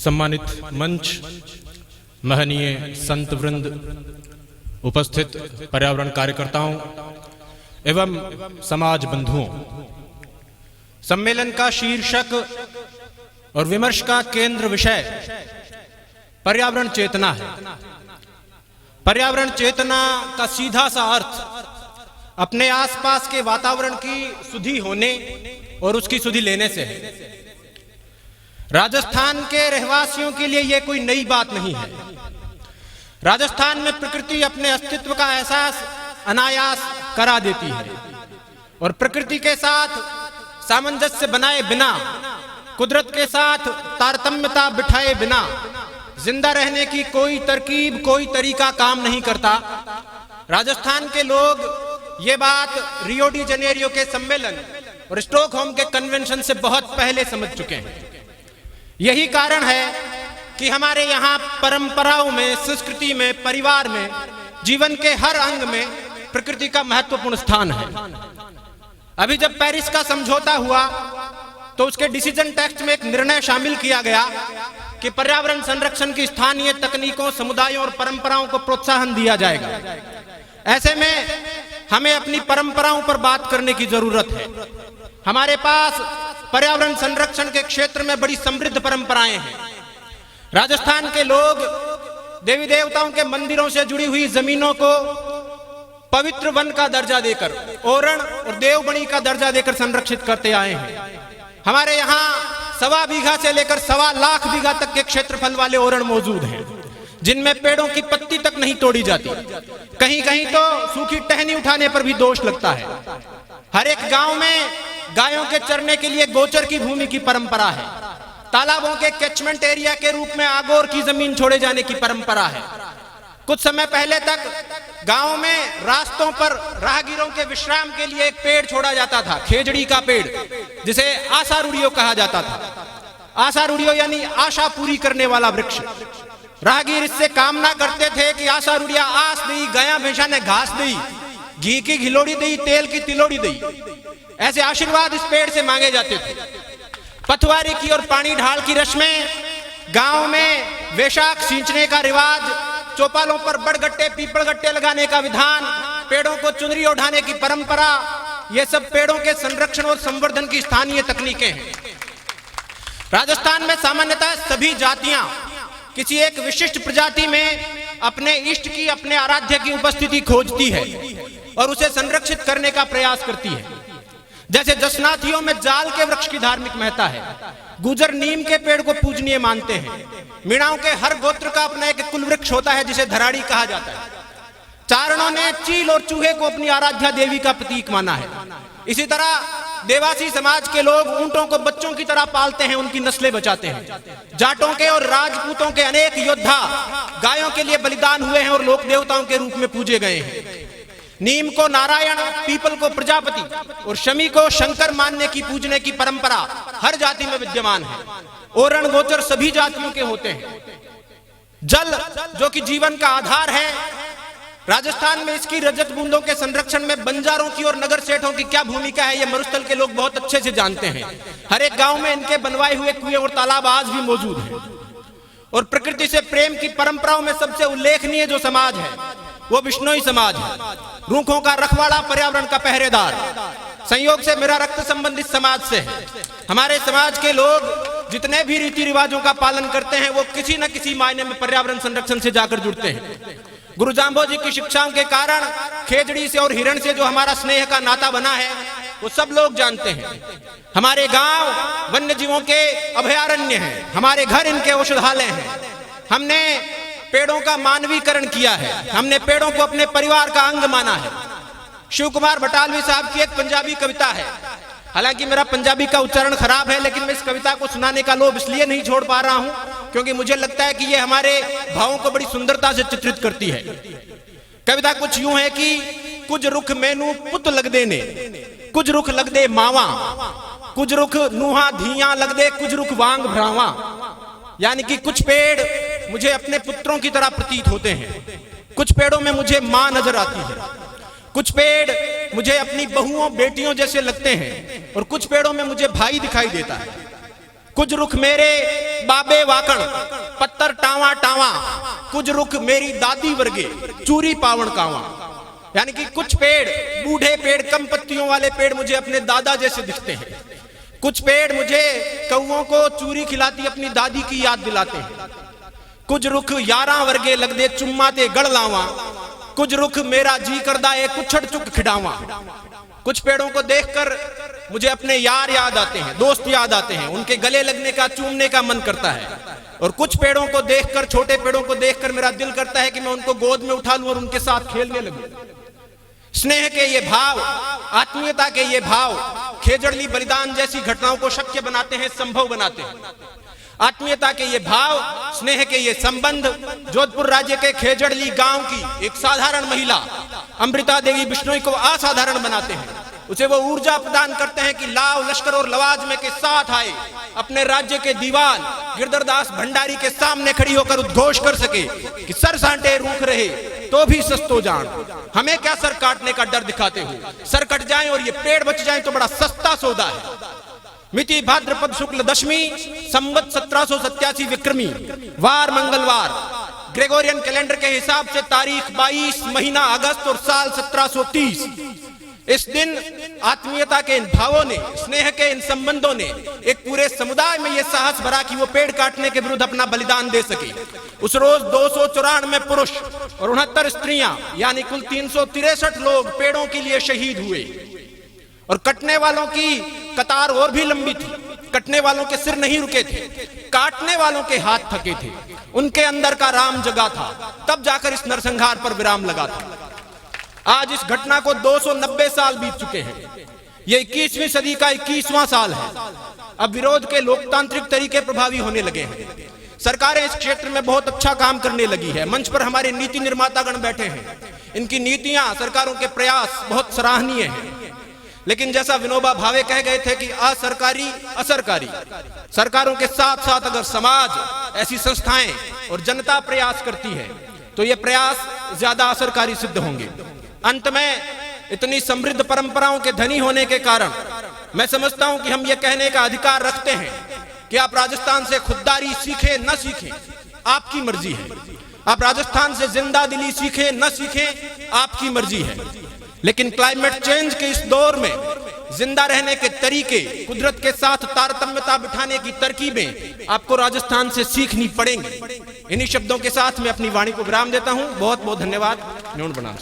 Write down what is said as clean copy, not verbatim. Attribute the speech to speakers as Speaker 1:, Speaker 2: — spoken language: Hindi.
Speaker 1: सम्मानित मंच, महनीय संत वृंद, उपस्थित पर्यावरण कार्यकर्ताओं एवं समाज बंधुओं, सम्मेलन का शीर्षक और विमर्श का केंद्र विषय पर्यावरण चेतना है। पर्यावरण चेतना का सीधा सा अर्थ अपने आसपास के वातावरण की सुधि होने और उसकी सुधि लेने से है। राजस्थान के रहवासियों के लिए यह कोई नई बात नहीं है। राजस्थान में प्रकृति अपने अस्तित्व का एहसास अनायास करा देती है और प्रकृति के साथ सामंजस्य बनाए बिना, कुदरत के साथ तारतम्यता बिठाए बिना जिंदा रहने की कोई तरकीब, कोई तरीका काम नहीं करता। राजस्थान के लोग ये बात रियो डी जनेरियो के सम्मेलन और स्टॉकहोम के कन्वेंशन से बहुत पहले समझ चुके हैं। यही कारण है कि हमारे यहाँ परंपराओं में, संस्कृति में, परिवार में, जीवन के हर अंग में प्रकृति का महत्वपूर्ण स्थान है। अभी जब पेरिस का समझौता हुआ तो उसके डिसीजन टेक्स्ट में एक निर्णय शामिल किया गया कि पर्यावरण संरक्षण की स्थानीय तकनीकों, समुदायों और परंपराओं को प्रोत्साहन दिया जाएगा। ऐसे में हमें अपनी परंपराओं पर बात करने की जरूरत है। हमारे पास पर्यावरण संरक्षण के क्षेत्र में बड़ी समृद्ध परंपराएं हैं। राजस्थान के लोग देवी देवताओं के मंदिरों से जुड़ी हुई जमीनों को पवित्र वन का दर्जा देकर, ओरण और देवबनी का दर्जा देकर संरक्षित करते आए हैं। हमारे यहाँ 1.25 बीघा से लेकर 1.25 लाख बीघा तक के क्षेत्रफल वाले ओरण मौजूद हैं, जिनमें पेड़ों की पत्ती तक नहीं तोड़ी जाती। कहीं कहीं तो सूखी टहनी उठाने पर भी दोष लगता है। हर एक गांव में गायों के चरने के लिए गोचर की भूमि की परंपरा है। तालाबों के कैचमेंट एरिया के रूप में आगोर की जमीन छोड़े जाने की परंपरा है। कुछ समय पहले तक गांव में रास्तों पर राहगीरों के विश्राम के लिए एक पेड़ छोड़ा जाता था, खेजड़ी का पेड़, जिसे आशारूढ़ियो कहा जाता था। आशारूढ़ियो यानी आशा पूरी करने वाला वृक्ष। राहगीर इससे कामना करते थे कि आशारूढ़िया आस दी, गया भैंसा ने घास दी, घी की घिलोड़ी दी, तेल की तिलोड़ी दी, ऐसे आशीर्वाद इस पेड़ से मांगे जाते थे। पथवारी की और पानी ढाल की रस्में, गांव में वैशाख सींचने का रिवाज, चौपालों पर बड़गट्टे, पीपलगट्टे लगाने का विधान, पेड़ों को चुनरी ओढ़ाने की परंपरा, ये सब पेड़ों के संरक्षण और संवर्धन की स्थानीय तकनीकें हैं। राजस्थान में सामान्यतः सभी जातियां किसी एक विशिष्ट प्रजाति में अपने इष्ट की, अपने आराध्य की उपस्थिति खोजती है और उसे संरक्षित करने का प्रयास करती है। जैसे जसनाथियों में जाल के वृक्ष की धार्मिक महत्ता है, गुजर नीम के पेड़ को पूजनीय मानते हैं, मीणाओं के हर गोत्र का अपना एक कुल वृक्ष होता है जिसे धराड़ी कहा जाता है। चारणों ने चील और चूहे को अपनी आराध्या देवी का प्रतीक माना है। इसी तरह देवासी समाज के लोग ऊंटों को बच्चों की तरह पालते हैं, उनकी नस्लें बचाते हैं। जाटों के और राजपूतों के अनेक योद्धा गायों के लिए बलिदान हुए हैं और लोक देवताओं के रूप में पूजे गए हैं। नीम को नारायण, पीपल को प्रजापति और शमी को शंकर मानने की, पूजने की परंपरा हर जाति में विद्यमान है। ओरण गोचर सभी जातियों के होते हैं। जल जो कि जीवन का आधार है, राजस्थान में इसकी रजत बूंदों के संरक्षण में बंजारों की और नगर सेठों की क्या भूमिका है, ये मरुस्थल के लोग बहुत अच्छे से जानते हैं। हर एक गांव में इनके बनवाए हुए कुएं और तालाब आज भी मौजूद हैं। और प्रकृति से प्रेम की परंपराओं में सबसे उल्लेखनीय जो समाज है वो बिश्नोई समाज है। रूखों का रखवाला, पर्यावरण का पहरेदार। संयोग से मेरा रक्त संबंधित समाज से है। हमारे समाज के लोग जितने भी रीति रिवाजों का पालन करते हैं वो किसी न किसी मायने में पर्यावरण संरक्षण से जाकर जुड़ते हैं। गुरु जाम्बो जी की शिक्षाओं के कारण खेजड़ी से और हिरण से जो हमारा स्नेह का नाता बना है वो सब लोग जानते हैं। हमारे गांव वन्य जीवों के अभयारण्य हैं, हमारे घर इनके औषधालय हैं। हमने पेड़ों का मानवीकरण किया है, हमने पेड़ों को अपने परिवार का अंग माना है। शिव कुमार बटालवी साहब की एक पंजाबी कविता है। हालांकि मेरा पंजाबी का उच्चारण खराब है, लेकिन मैं इस कविता को सुनाने का लोभ इसलिए नहीं छोड़ पा रहा हूं क्योंकि मुझे लगता है कि ये हमारे भावों को बड़ी सुंदरता से चित्रित करती है। कविता कुछ यूं है कि कुछ रुख मैनू पुत लगदे ने, कुछ रुख लगदे मावा, कुछ रुख नूहा धिया लगदे, कुछ रुख वांग भरावा। यानी कि कुछ पेड़ मुझे अपने पुत्रों की तरह प्रतीत होते हैं, कुछ पेड़ों में मुझे मां नजर आती है, कुछ पेड़ मुझे अपनी बहुओं बेटियों जैसे लगते हैं और कुछ पेड़ों में मुझे भाई दिखाई देता है। कुछ रुख मेरे बाबे वाकण पत्थर टावा टावा, कुछ रुख मेरी दादी वर्गे चूरी पावण कावा। यानी कि कुछ पेड़, बूढ़े पेड़, कम पत्तियों वाले पेड़ मुझे अपने दादा जैसे दिखते हैं, कुछ पेड़ मुझे कौओं को चूरी खिलाती अपनी दादी की याद दिलाते हैं, कुछ रुख यारा वर्गे लगदे चुम्मा ते गढ़ लावा, कुछ रुख मेरा जी करदा है कुछड़ चुक खिडावा। कुछ पेड़ों को देखकर मुझे अपने यार याद आते हैं, दोस्त याद आते हैं, उनके गले लगने का, चूमने का मन करता है। और कुछ पेड़ों को देखकर, छोटे पेड़ों को देखकर मेरा दिल करता है कि मैं उनको गोद में उठा लूं और उनके साथ खेलने लगूं। स्नेह के ये भाव, आत्मीयता के ये भाव खेजड़ली बलिदान जैसी घटनाओं को शक्य बनाते हैं, संभव बनाते हैं। आत्मीयता के ये भाव, स्नेह के ये संबंध जोधपुर राज्य के खेजड़ली गांव की एक साधारण महिला अमृता देवी बिश्नोई को असाधारण बनाते हैं। उसे वो ऊर्जा प्रदान करते हैं कि लाव, लश्कर और लवाजमे के साथ आए, अपने राज्य के दीवान गिरधरदास भंडारी के सामने खड़ी होकर उद्घोष कर सके कि सर सांटे रूख रहे तो भी सस्तो जान, हमें क्या सर काटने का डर दिखाते हो, सर कट जाएं और ये पेड़ बच जाएं तो बड़ा सस्ता सौदा है। मिति भाद्रपद शुक्ल दशमी, संवत 1787 विक्रमी, वार मंगलवार, ग्रेगोरियन कैलेंडर के हिसाब से तारीख 22 महीना अगस्त और साल 1730। इस दिन आत्मीयता के इन भावों ने, स्नेह के इन संबंधों ने एक पूरे समुदाय में यह साहस भरा कि वो पेड़ काटने के विरुद्ध अपना बलिदान दे सके। उस रोज 294 पुरुष और 69 स्त्रियां, यानी कुल 363 लोग पेड़ों के लिए शहीद हुए। और कटने वालों की कतार और भी लंबी थी, कटने वालों के सिर नहीं रुके थे, काटने वालों के हाथ थके थे, उनके अंदर का राम जगा था, तब जाकर इस नरसंहार पर विराम लगा था। आज इस घटना को 290 साल बीत चुके हैं। ये 21वीं सदी का 21वां साल है। अब विरोध के लोकतांत्रिक तरीके प्रभावी होने लगे हैं। सरकारें इस क्षेत्र में बहुत अच्छा काम करने लगी है। मंच पर हमारे नीति निर्मातागण बैठे हैं, इनकी नीतियां, सरकारों के प्रयास बहुत सराहनीय हैं। लेकिन जैसा विनोबा भावे कह गए थे कि असरकारी असरकारी, सरकारों के साथ साथ अगर समाज, ऐसी संस्थाएं और जनता प्रयास करती है तो ये प्रयास ज्यादा असरकारी सिद्ध होंगे। अंत में इतनी समृद्ध परंपराओं के धनी होने के कारण मैं समझता हूं कि हम ये कहने का अधिकार रखते हैं कि आप राजस्थान से खुददारी सीखें न सीखें, आपकी मर्जी है। आप राजस्थान से जिंदा दिली सीखें न सीखें, आपकी मर्जी है। लेकिन क्लाइमेट चेंज के इस दौर में जिंदा रहने के तरीके, कुदरत के साथ तारतम्यता बिठाने की तरकीबें आपको राजस्थान से सीखनी पड़ेंगी। इन्हीं शब्दों के साथ मैं अपनी वाणी को विराम देता हूं। बहुत बहुत धन्यवाद। न्यून बनाम।